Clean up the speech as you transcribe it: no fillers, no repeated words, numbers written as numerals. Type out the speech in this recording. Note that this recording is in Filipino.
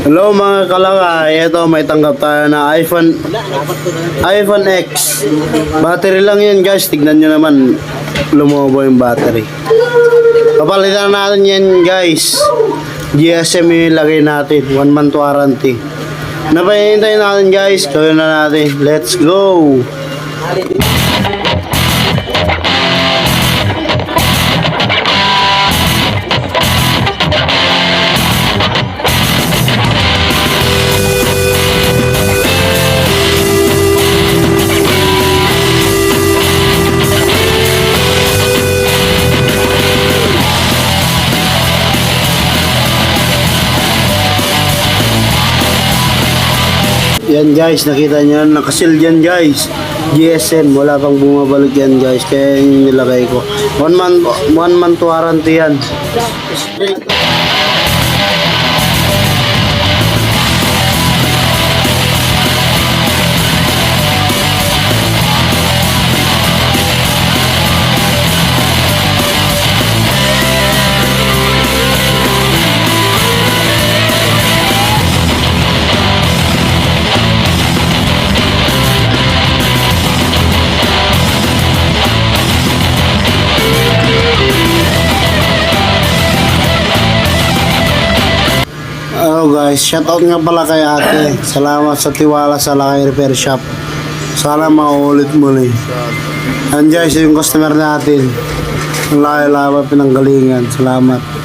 Hello mga kalakay, ito may tanggap tayo na iPhone X. Battery lang yan guys, tignan nyo naman lumobo yung battery. Papalitan natin yan guys. GSM yung ilagay natin, 1 month warranty. Napahihintay natin guys, gawin na natin. Let's go! Yan guys, nakita nyo, nakasil yan guys. GSM, wala pang bumabalik yan guys. Kaya yung nilagay ko. 1 month warranty yan. Hello guys, shoutout nga pala kay ate. Salamat sa tiwala sa Lakay Repair Shop. Sana maulit muli. And guys, yung customer natin. Ang layo-layo pinanggalingan. Salamat.